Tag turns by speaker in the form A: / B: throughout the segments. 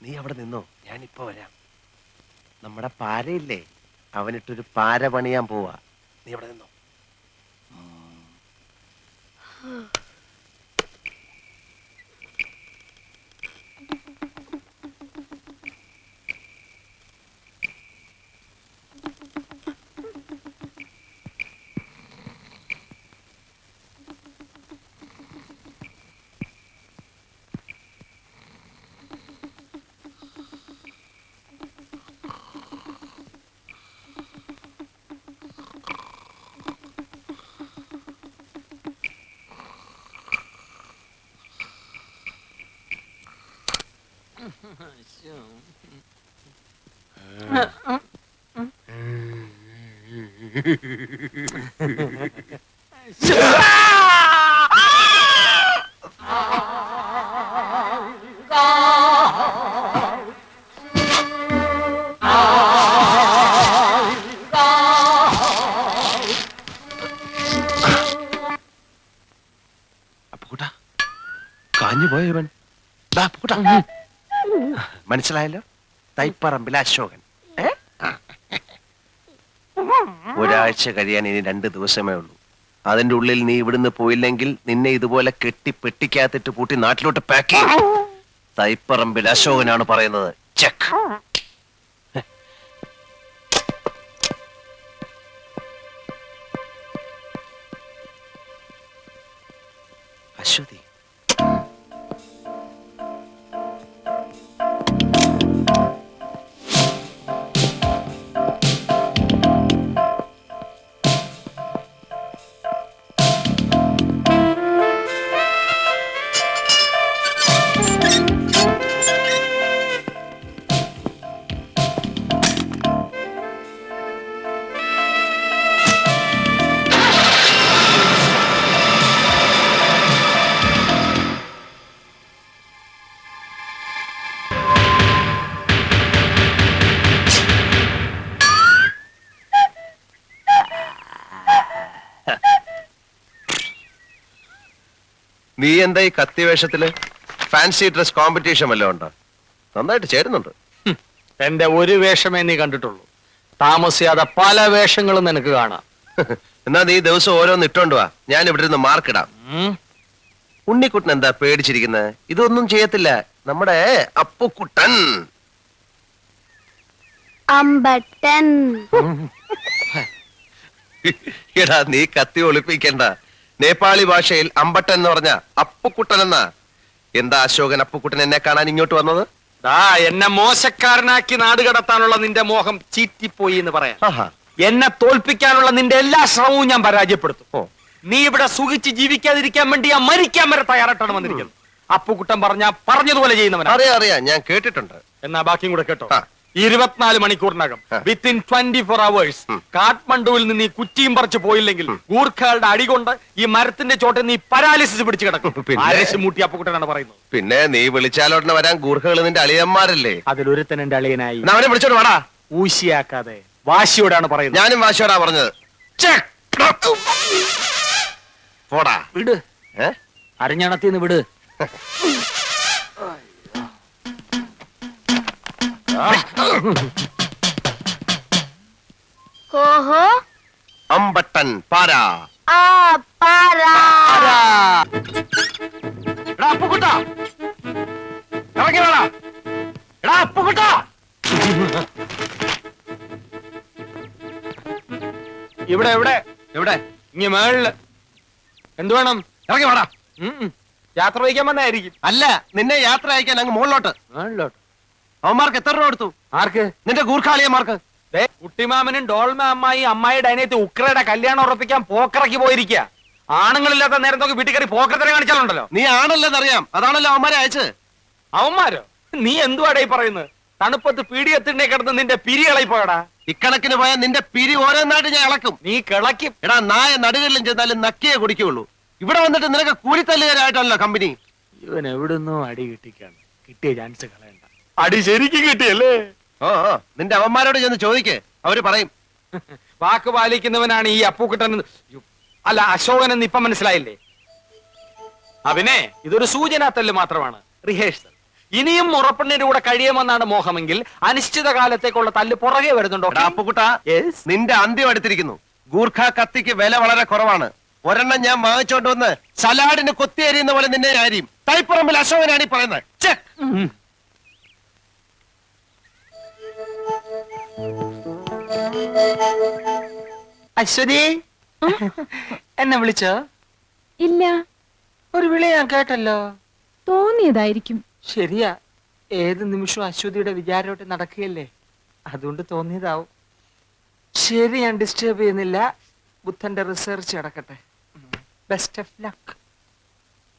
A: നീ അവിടെ നിന്നോ, ഞാനിപ്പോ വരാം. നമ്മുടെ പാരയില്ലേ, അവനിട്ടൊരു പാര പണിയാൻ പോവാ. നീ അവിടെ നിന്നോ. കാഞ്ഞുപോയവൻ മനസ്സിലായല്ലോ, തൈപ്പറമ്പിൽ അശോകൻ. ഒരാഴ്ച കഴിയാൻ ഇനി 2 ദിവസമേ ഉള്ളൂ. അതിന്റെ ഉള്ളിൽ നീ ഇവിടുന്ന് പോയില്ലെങ്കിൽ നിന്നെ ഇതുപോലെ കെട്ടി പെട്ടിക്കകത്തിട്ട് പൂട്ടി നാട്ടിലോട്ട് പാക്ക് ചെയ്യും. തൈപ്പറമ്പിൽ അശോകനാണ് പറയുന്നത്. ചെക്ക്. അശ്വതി, നീ എന്താ ഈ കത്തി വേഷത്തില്? ഫാൻസി ഡ്രസ് കോമ്പറ്റീഷൻ വല്ലതും ഉണ്ടോ? നന്നായിട്ട് ചേരുന്നുണ്ട്.
B: എന്റെ ഒരു വേഷമേ നീ കണ്ടിട്ടുള്ളൂ. താമസിയാതെ പല വേഷങ്ങളും നിനക്ക് കാണാം.
A: എന്നാ നീ ദിവസം ഓരോന്ന് ഇട്ടോണ്ട് വാ, ഞാൻ ഇവിടെ നിന്ന് മാർക്കിടാം. ഉണ്ണിക്കുട്ടൻ എന്താ പേടിച്ചിരിക്കുന്നത്? ഇതൊന്നും ചെയ്യത്തില്ല നമ്മുടെ അപ്പുക്കുട്ടൻ.
C: അമ്പട്ടൻ.
A: എടാ, നീ കത്തി ഒളിപ്പിക്കണ്ട. നേപ്പാളി ഭാഷയിൽ അമ്പട്ടൻ എന്ന് പറഞ്ഞ അപ്പുക്കുട്ടൻ എന്നാ. എന്താ അശോകൻ അപ്പുക്കുട്ടൻ എന്നെ കാണാൻ ഇങ്ങോട്ട് വന്നത്?
B: എന്നെ മോശക്കാരനാക്കി നാട് കടത്താനുള്ള നിന്റെ മോഹം ചീറ്റിപ്പോയി എന്ന് പറയാം. എന്നെ തോൽപ്പിക്കാനുള്ള നിന്റെ എല്ലാ ശ്രമവും ഞാൻ പരാജയപ്പെടുത്തും. നീ ഇവിടെ സുഖിച്ച് ജീവിക്കാതിരിക്കാൻ വേണ്ടി മരിക്കാൻ വരെ തയ്യാറായിട്ടാണ് വന്നിരിക്കുന്നത്. അപ്പുക്കുട്ടൻ പറഞ്ഞതുപോലെ ചെയ്യുന്നവനാ.
A: അറിയാം, ഞാൻ കേട്ടിട്ടുണ്ട്.
B: എന്നാ ബാക്കിയും കൂടെ കേട്ടോ. 24 മണിക്കൂറിനകം വിത്തിൻ 24 hours കാഠ്മണ്ഡുവിൽ നിന്ന് ഈ കുറ്റിയും പറിച്ചു പോയില്ലെങ്കിൽ ഗൂർഖകളുടെ അടികൊണ്ട് ഈ മരത്തിന്റെ ചോട്ടെ നീ പരാലിസിസ് പിടിച്ചു കിടക്കും. മൂട്ടി അപ്പുക്കുട്ടനാണ് പറയുന്നത്.
A: പിന്നെ നീ വിളിച്ചാലോടനെ വരാൻ ഗൂർഖകൾ നിന്റെ അളിയന്മാരല്ലേ?
B: അതിലൊരുത്തൻ എന്റെ അളിയനായി.
A: അവനെ വിളിച്ചോട് വാടാ.
B: ഊശിയാക്കാതെ വാശിയോടാണ് പറയുന്നത്.
A: ഞാനും വാശിയോടാ പറഞ്ഞത്. പോടാ.
B: വിട്, അരഞ്ഞണത്തിന്ന് വിട്.
C: ഓഹോ,
A: അമ്പട്ടൻ പാര.
B: അപ്പുക്കുട്ട ഇറങ്ങി വേടാ. എടാ അപ്പുക്കുട്ട, ഇവിടെ എവിടെ എവിടെ? ഇങ്ങ മേളില്. എന്ത് വേണം?
A: ഇറങ്ങി വേടാ.
B: യാത്ര വഹിക്കാൻ വന്നായിരിക്കും.
A: അല്ല, നിന്നെ യാത്ര അയക്കാൻ അങ്ങ് മുകളിലോട്ട്. അവന്മാർക്ക് എത്ര രൂപ കൊടുത്തു?
B: ആർക്ക്?
A: നിന്റെ ഗൂർഖാളിയന്മാർക്ക്.
B: കുട്ടിമാമനും ഡോൾമ അമ്മായിയുടെ അനിയത്തി ഉക്രയുടെ കല്യാണം ഉറപ്പിക്കാൻ പോക്കറക്കി പോയിരിക്കുക. ആണുങ്ങളില്ലാത്ത നേരം നോക്കി വീട്ടിൽ കയറി പോക്കരത്തിനെ കാണിച്ചാലുണ്ടല്ലോ.
A: നീ ആണല്ലെന്നറിയാം, അതാണല്ലോ അവന്മാരെ അയച്ചത്.
B: അവന്മാരോ? നീ എന്തുവാടേ പറയുന്നത്? തണുപ്പത്ത് പീടിയത്തിനെ കിടന്ന് നിന്റെ പിരി ഇളയിപ്പോയടാ.
A: ഇക്കണക്കിന് പോയാൽ നിന്റെ പിരി ഓരോന്നായിട്ട് ഞാൻ ഇളക്കും.
B: നീ കിളക്കും.
A: എടാ, നായ നടുകളിലും ചെന്നാലും നക്കിയേ കുടിക്കുള്ളൂ. ഇവിടെ വന്നിട്ട് നിനക്ക് കൂലിത്തല്ലുകാരായിട്ടല്ലോ കമ്പനി.
B: ഇവൻ എവിടുന്നോ അടി കിട്ടിക്കാണ്. കിട്ടിയ ചാൻസ് കളയണ്ട. അടി ശരിക്കും കിട്ടിയല്ലേ?
A: ഓ, നിന്റെ അവന്മാരോട് ചെന്ന് ചോദിക്കേ, അവര് പറയും.
B: വാക്ക് പാലിക്കുന്നവനാണ് ഈ അപ്പുക്കുട്ടൻ. അല്ല, അശോകൻ എന്ന് ഇപ്പൊ മനസ്സിലായില്ലേ? അവനെ ഇതൊരു സൂചനാത്തല്ല് മാത്രമാണ്, റിഹേഴ്സൽ. ഇനിയും മുറപ്പെണ്ണിന്റെ കൂടെ കഴിയുമെന്നാണ് മോഹമെങ്കിൽ അനിശ്ചിത കാലത്തേക്കുള്ള തല്ല് പുറകെ വരുന്നുണ്ടോ?
A: എടാ അപ്പുക്കുട്ടാ,
B: Yes.
A: നിന്റെ അന്ത്യം എടുത്തിരിക്കുന്നു. ഗൂർഖ കത്തിക്ക് വില വളരെ കുറവാണ്. ഒരെണ്ണം ഞാൻ വാങ്ങിച്ചോണ്ട് വന്ന് സലാഡിന് കൊത്തിയരിയുന്ന പോലെ നിന്നെ ആരും തൈപ്പറമ്പിൽ അശോകനാണ് ഈ പറയുന്നത്. ഛെ!
B: ഉം. അശ്വതി എന്നെ വിളിച്ചോ?
D: ഇല്ല,
B: ഒരു വിളി ഞാൻ കേട്ടല്ലോ.
D: തോന്നിയതായിരിക്കും.
B: ശരിയാ, ഏത് നിമിഷവും അശ്വതിയുടെ വിചാരോട്ട് നടക്കുകയല്ലേ, അതുകൊണ്ട് തോന്നിയതാവും. ശരി, ഞാൻ ഡിസ്റ്റർബ് ചെയ്യുന്നില്ല. ബുദ്ധന്റെ റിസർച്ച് നടക്കട്ടെ. Best of luck.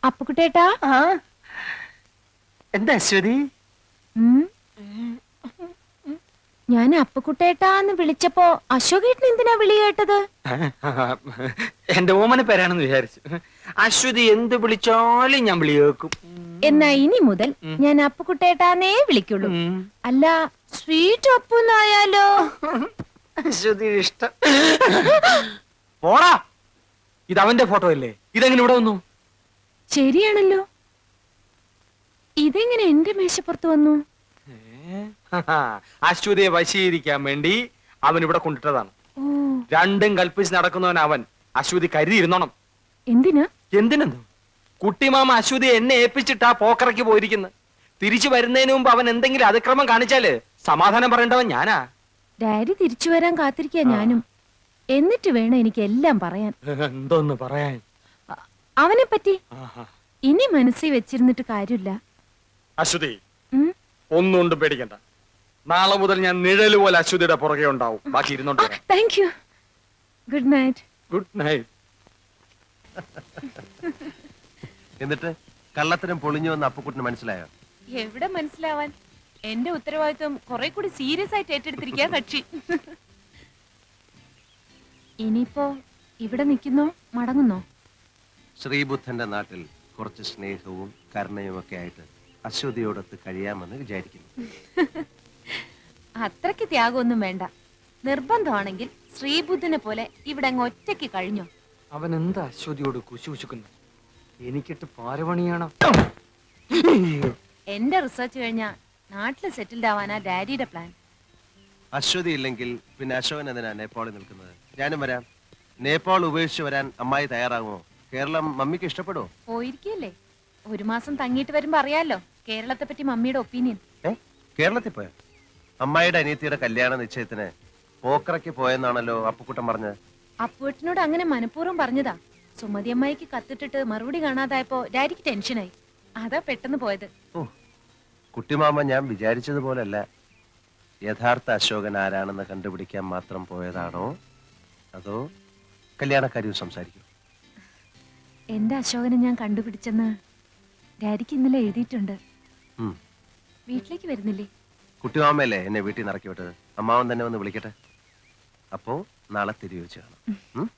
D: അപ്പുകുട്ടേട്ടാ,
B: എന്താ അശ്വതി?
D: ഉം? ഞാൻ അപ്പുകുട്ടേട്ടാന്ന് വിളിച്ചപ്പോ അശോകേട്ടൻ എന്തിനാ വിളി കേട്ടത്?
B: എന്റെ ഓമന പേരാണെന്ന് വിചാരിച്ചു. അശ്വതി എന്ത് വിളിച്ചാലും ഞാൻ വിളി കേൾക്കും.
D: എന്നാ ഇനി മുതൽ ഞാൻ അപ്പുകുട്ടേട്ടാന്നേ വിളിക്കുള്ളൂ. അല്ല, സ്വീറ്റ് അപ്പുന്നായാലോ?
B: അശ്വതി ഇഷ്ടം. പോടാ, ഇത് അവന്റെ ഫോട്ടോ അല്ലേ? ഇതെങ്ങനെ ഇവിടെ വന്നു?
D: ശരിയാണല്ലോ, ഇതെങ്ങനെ എന്റെ മേശപ്പുറത്ത് വന്നു?
B: അശ്വതിയെ വശീകരിക്കാൻ വേണ്ടി അവൻ ഇവിടെ കൊണ്ടിട്ടതാണ്.
D: ഓ,
B: രണ്ടും കൽപ്പിച്ച് നടക്കുന്നവൻ അവൻ. അശ്വതി കരുതിയിരുന്നോണം.
D: എന്തിനാ?
B: എന്തിനെന്നു? കുട്ടിമാമ അശ്വതി എന്നെ ഏൽപ്പിച്ചിട്ടാ പോക്കറയ്ക്ക് പോയിരിക്കുന്നത്. തിരിച്ചു വരുന്നതിന് മുമ്പ് അവൻ എന്തെങ്കിലും അതിക്രമം കാണിച്ചാല് സമാധാനം പറയേണ്ടവൻ ഞാനാ.
D: ഡാഡി തിരിച്ചു വരാൻ കാത്തിരിക്കാ ഞാനും. എന്നിട്ട് വേണം എനിക്ക് എല്ലാം പറയാൻ.
B: എന്തോന്ന് പറയാൻ?
D: അവനെ പറ്റി ഇനി മനസ്സിൽ വെച്ചിരുന്നിട്ട് കാര്യമില്ല.
B: അശ്വതി,
D: ഉം?
B: ഒന്നുകൊണ്ട് പേടിക്കണ്ട. നാളെ മുതൽ ഞാൻ നിഴല് പോലെ അശ്വതിയുടെ പുറകെ ഉണ്ടാവും. ബാക്കി ഇരുന്നോണ്ട് വരാം.
D: Thank you. Good night.
B: Good night.
A: എന്നിട്ട് കള്ളത്തരം പൊളിഞ്ഞു വന്ന് അപ്പുക്കുട്ടിന് മനസ്സിലായോ?
D: എവിടെ മനസ്സിലാവാൻ, എന്റെ ഉത്തരവാദിത്വം കുറെ കൂടി സീരിയസ് ആയിട്ട് ഏറ്റെടുത്തിരിക്കാ കക്ഷി. ഇനിയിപ്പോ ഇവിടെ നിൽക്കുന്നോ മടങ്ങുന്നോ?
A: ശ്രീബുദ്ധന്റെ നാട്ടിൽ കുറച്ച് സ്നേഹവും കരുണയും ഒക്കെ ആയിട്ട് അശ്വതിയോടൊത്ത് കഴിയാമെന്ന് വിചാരിക്കുന്നു.
D: അത്രയ്ക്ക് ത്യാഗമൊന്നും വേണ്ട. നിർബന്ധമാണെങ്കിൽ ശ്രീബുദ്ധനെ പോലെ ഇവിടെ അങ്ങ് ഒറ്റയ്ക്ക് കഴിഞ്ഞോ?
B: അവൻ എന്താ അശ്വതിയോട് കുശുകുശുക്കുന്നു? എനിക്കിട്ട് പാരപണിയാണോ?
D: എന്റെ റിസർച്ച് കഴിഞ്ഞാ നാട്ടില് സെറ്റിൽഡ് ആവാനാ ഡാഡിയുടെ പ്ലാൻ.
A: അശ്വതി ഇല്ലെങ്കിൽ പിന്നെ അശോകൻ എന്തിനാ നേപ്പാളിൽ നിൽക്കുന്നത്? ഞാനും വരാം. നേപ്പാൾ ഉപേക്ഷിച്ച് വരാൻ അമ്മായി തയ്യാറാകുമോ? കേരളം മമ്മിക്ക് ഇഷ്ടപ്പെടുമോ?
D: പോയിരിക്കല്ലേ, ഒരു മാസം തങ്ങിയിട്ട് വരുമ്പോ അറിയാലോ കേരളത്തെ പറ്റി മമ്മിയുടെ ഒപ്പീനിയൻ.
A: കേരളത്തിൽ പോയ അമ്മായിയുടെ അനിയത്തിയുടെ കല്യാണ നിശ്ചയത്തിന് പോക്കറയ്ക്ക് പോയെന്നാണല്ലോ അപ്പുക്കുട്ടൻ പറഞ്ഞത്.
D: അപ്പുവേട്ടനോട് അങ്ങനെ മനഃപൂർവ്വം പറഞ്ഞതാ. സുമതി അമ്മായിക്ക് കത്തിട്ടിട്ട് മറുപടി കാണാതായപ്പോ ഡാഡിക്ക് ടെൻഷനായി. അതാ പെട്ടെന്ന് പോയത്.
A: ഓ, കുട്ടിമാമ ഞാൻ വിചാരിച്ചതുപോലല്ല. യഥാർത്ഥ അശോകൻ ആരാണെന്ന് കണ്ടുപിടിക്കാൻ മാത്രം പോയതാണോ അതോ കല്യാണക്കാരിയും സംസാരിക്കും?
D: എന്റെ അശോകനെ ഞാൻ കണ്ടുപിടിച്ചെന്ന് ഡാഡിക്ക് ഇന്നലെ എഴുതിയിട്ടുണ്ട്. വീട്ടിലേക്ക് വരുന്നില്ലേ?
A: കുട്ടിമാമയല്ലേ എന്നെ വീട്ടിൽ നിന്ന് ഇറക്കി വിട്ടത്. അമ്മാവൻ തന്നെ വന്ന് വിളിക്കട്ടെ. അപ്പോ നാളെ തിരികെ വെച്ച് കാണാം.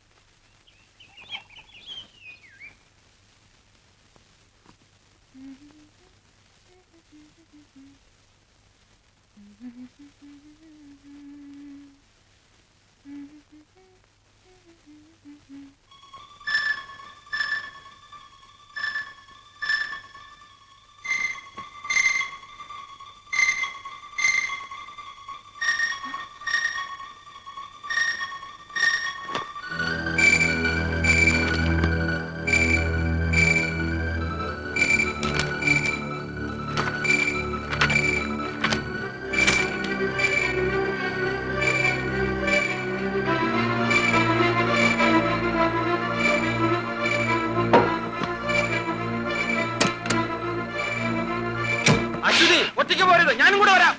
B: അശ്വതി, ഒറ്റയ്ക്ക് പോരുത്, ഞാനും കൂടെ വരാം.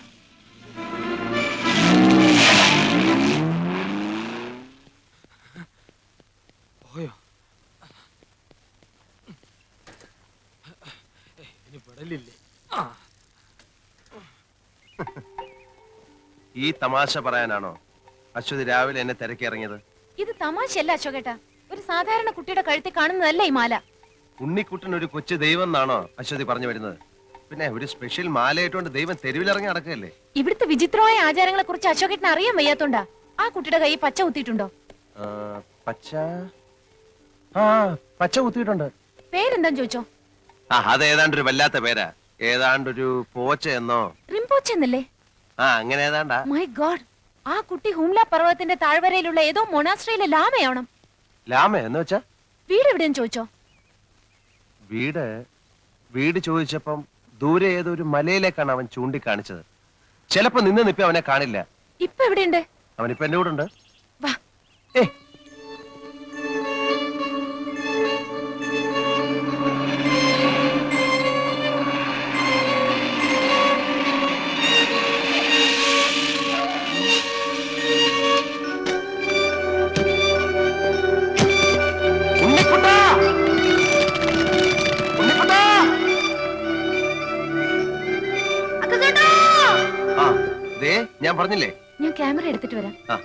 B: പോയോ? ഇനി പെടലില്ലേ?
A: ഈ തമാശ പറയാനാണോ അശ്വതി രാവിലെ എന്നെ തിരക്കി ഇറങ്ങിയത്?
D: ഇത് തമാശയല്ല അശോകേട്ടാ. ഒരു സാധാരണ കുട്ടിയുടെ കഴുത്തിൽ കാണുന്നതല്ല ഈ മാല.
A: ഉണ്ണിക്കുട്ടൻ ഒരു കൊച്ചു ദൈവം എന്നാണോ അശ്വതി പറഞ്ഞു വരുന്നത്? പിന്നെ ഒരു സ്പെഷ്യൽ മാലയായിട്ടുണ്ട് ദൈവം തെരുവിലിറങ്ങി നടക്കുകയല്ലേ?
D: ഇവിടുത്തെ വിചിത്രമായ ആചാരങ്ങളെ കുറിച്ച് അശോകേട്ടന് അറിയാൻ വയ്യാത്തോണ്ടാ. ആ കുട്ടിയുടെ കൈ പച്ച കുത്തിയിട്ടുണ്ടോ?
A: പച്ച പച്ച കുത്തിയിട്ടുണ്ട്.
D: പേരെന്താന്ന് ചോദിച്ചോ?
A: അത് ഏതാണ്ട് ഒരു വല്ലാത്ത പേരാ. ഏതാണ്ടൊരു പോച്ച എന്നോ
D: റിംപോച്ചെന്നല്ലേ?
A: ആ അങ്ങനെ ഏതാണ്ടാ.
D: മൈ ഗോഡ്, ആ കുട്ടി ഹുംല പർവ്വതത്തിന്റെ താഴ്വരയിലുള്ള ഏതോ മൊണാസ്ട്രിയിലെ ലാമയാവണം.
A: ലാമ എന്ന് വെച്ചാ
D: വീട് എവിടെയെന്ന് ചോദിച്ചോ?
A: വീട് വീട് ചോദിച്ചപ്പം ദൂരെ ഏതോ ഒരു മലയിലേക്കാണ് അവൻ ചൂണ്ടിക്കാണിച്ചത്. ചിലപ്പോ നിന്ന് നിപ്പി അവനെ കാണില്ല.
D: ഇപ്പൊ എവിടെയുണ്ട്?
A: അവനിപ്പോ എന്റെ കൂടെ ഉണ്ട്.
D: വാ.
A: ഏ ഉണ്ണിക്കുട്ടാ! ഉണ്ണിക്കുട്ടാ! ആ, ദേ ഞാൻ പറഞ്ഞില്ലേ.
D: ഞാൻ ക്യാമറ എടുത്തിട്ട് വരാം.
A: ആ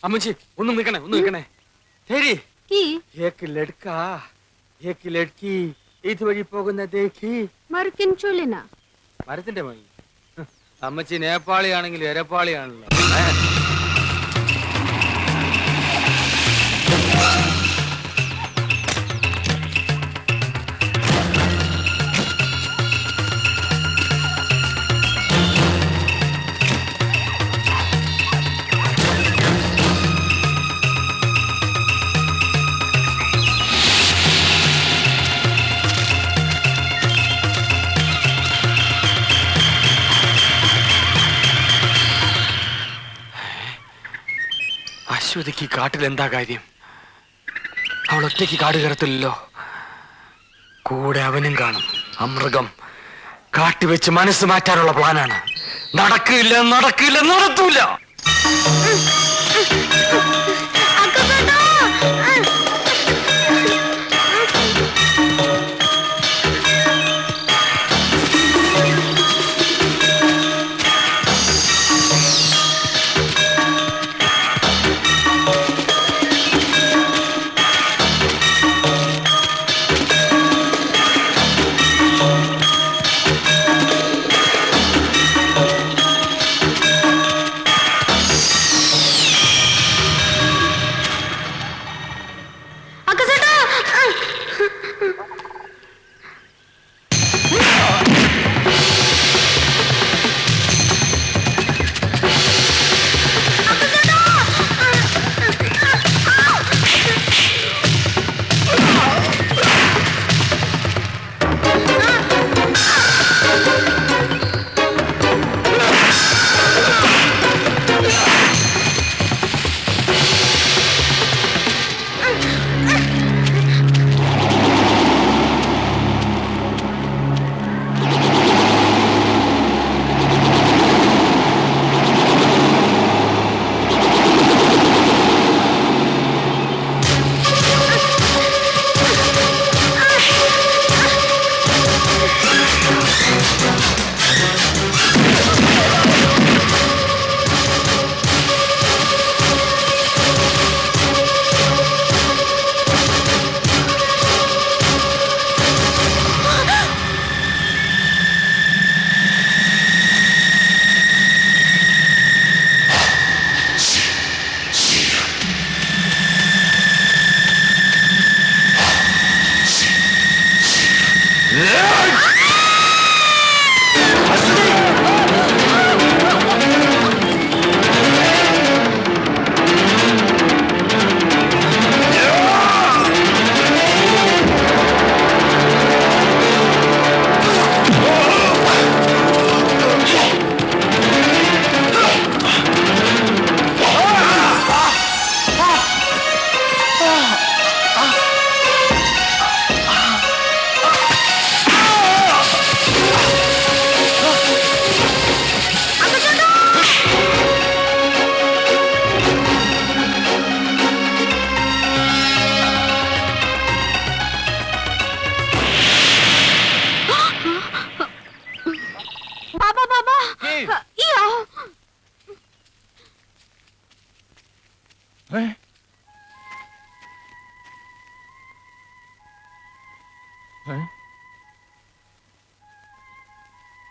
B: അമ്മച്ചി ഒന്ന് നിൽക്കണേ ശരി.
C: की
B: ഏക്ക് ലഡ്ക ഏക്ക് ലഡ്കി ഇതുവഴി പോകുന്ന ദേഖി.
C: मरकिन चुलिना
B: മരത്തിന്റെ മതി. അമ്മച്ചി നേപ്പാളിയാണെങ്കിലും എരപ്പാളിയാണല്ലോ. അശ്വതിക്ക് കാട്ടിൽ എന്താ കാര്യം? അവൾ ഒറ്റയ്ക്ക് കാട് കയറത്തില്ലല്ലോ. കൂടെ അവനും കാണും. അമൃഗം കാട്ടി വെച്ച് മനസ്സ് മാറ്റാനുള്ള പ്ലാനാണ്. നടക്കില്ല നടത്തൂല.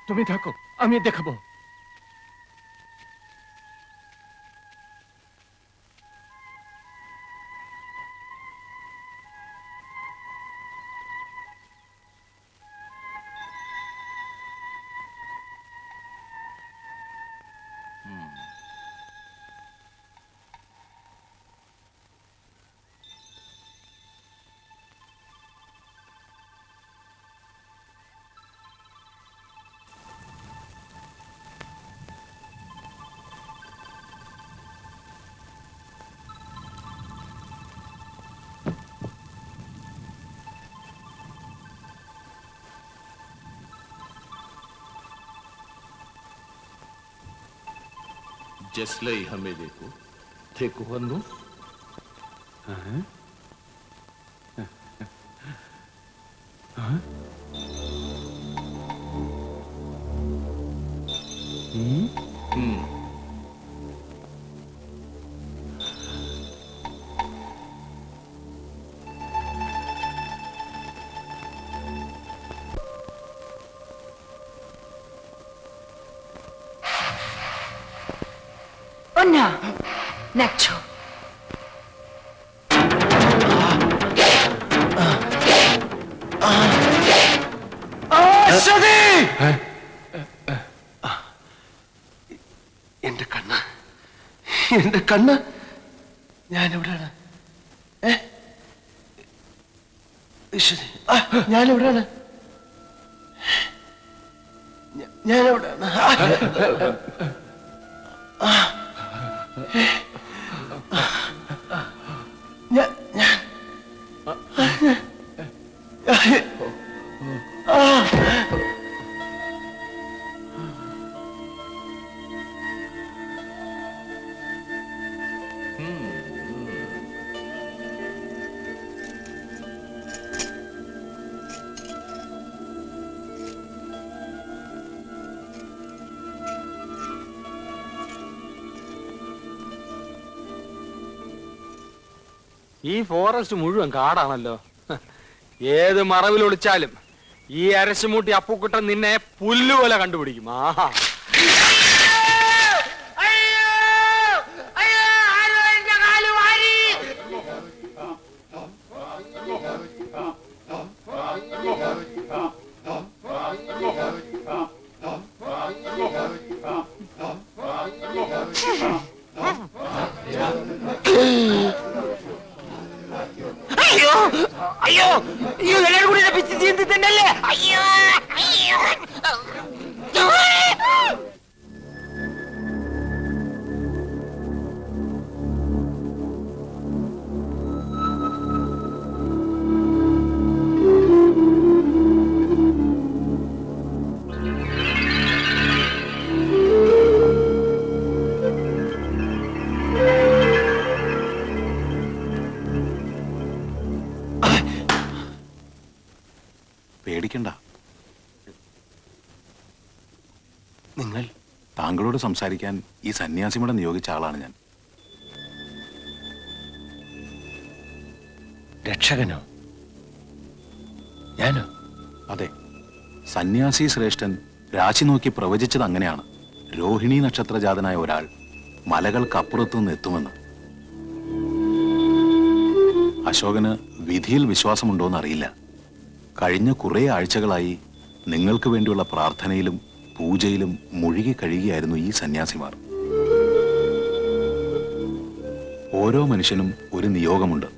E: তুমি থাকো, আমি দেখাবো।
F: जसलई हमें देखो थे कुहनु
D: Oh no, Nacho.
A: എന്റെ കണ്ണ്, എന്റെ കണ്ണ്, ഞാൻ എവിടെയാണ്? ഞാൻ എവിടെയാണ്? ഞാൻ എവിടെയാണ്?
B: ഈ ഫോറസ്റ്റ് മുഴുവൻ കാടാണല്ലോ. ഏത് മറവിൽ ഒളിച്ചാലും ഈ അരശുമൂട്ടി അപ്പുക്കുട്ടൻ നിന്നെ പുല്ലുപോലെ കണ്ടുപിടിക്കും. ആഹാ. അയ്യോ അയ്യോ അയ്യോ, എല്ലാവരും കൂടി പിച്ച് ചീന്തി തന്നെയല്ലേ? അയ്യോ അയ്യോ.
G: പേടിക്കണ്ട.
A: നിങ്ങൾ
G: താങ്കളോട് സംസാരിക്കാൻ ഈ സന്യാസിമടെ നിയോഗിച്ച ആളാണ് ഞാൻ.
A: രക്ഷകനോ? ഞാനോ?
G: അതെ, സന്യാസി ശ്രേഷ്ഠൻ രാശി നോക്കി പ്രവചിച്ചത് അങ്ങനെയാണ്. രോഹിണി നക്ഷത്രജാതനായ ഒരാൾ മലകൾക്കപ്പുറത്തു നിന്ന് എത്തുമെന്ന്. അശോകന് വിധിയിൽ വിശ്വാസമുണ്ടോന്ന് അറിയില്ല. കഴിഞ്ഞ കുറേ ആഴ്ചകളായി നിങ്ങൾക്ക് വേണ്ടിയുള്ള പ്രാർത്ഥനയിലും പൂജയിലും മുഴുകി കഴിയുകയായിരുന്നു ഈ സന്യാസിമാർ. ഓരോ മനുഷ്യനും ഒരു നിയോഗമുണ്ട്.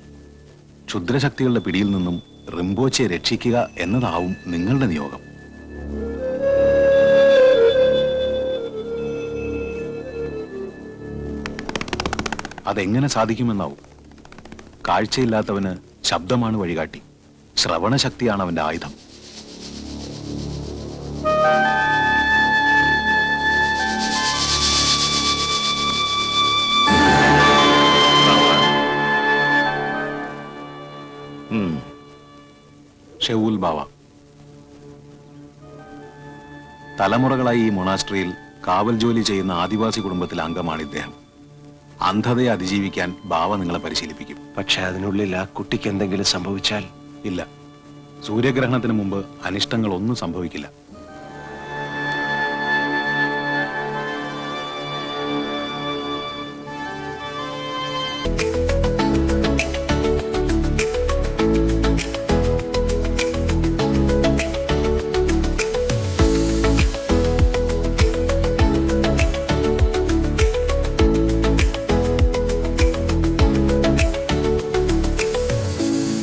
G: ക്ഷുദ്രശക്തികളുടെ പിടിയിൽ നിന്നും റിംബോച്ചയെ രക്ഷിക്കുക എന്നതാവും നിങ്ങളുടെ നിയോഗം. അതെങ്ങനെ സാധിക്കുമെന്നാവും. കാഴ്ചയില്ലാത്തവന് ശബ്ദമാണ് വഴികാട്ടി, ശ്രവണശക്തിയാണ് അവന്റെ ആയുധം. ഷെവൂൽ ബാവ തലമുറകളായി ഈ മൊണാസ്ട്രിയിൽ കാവൽ ജോലി ചെയ്യുന്ന ആദിവാസി കുടുംബത്തിലെ അംഗമാണ് ഇദ്ദേഹം. അന്ധതയെ അതിജീവിക്കാൻ ബാവ നിങ്ങളെ പരിശീലിപ്പിക്കും.
A: പക്ഷെ അതിനുള്ളിൽ ആ കുട്ടിക്ക് എന്തെങ്കിലും സംഭവിച്ചാൽ?
G: ഇല്ല, സൂര്യഗ്രഹണത്തിന് മുമ്പ് അനിഷ്ടങ്ങൾ ഒന്നും സംഭവിക്കില്ല.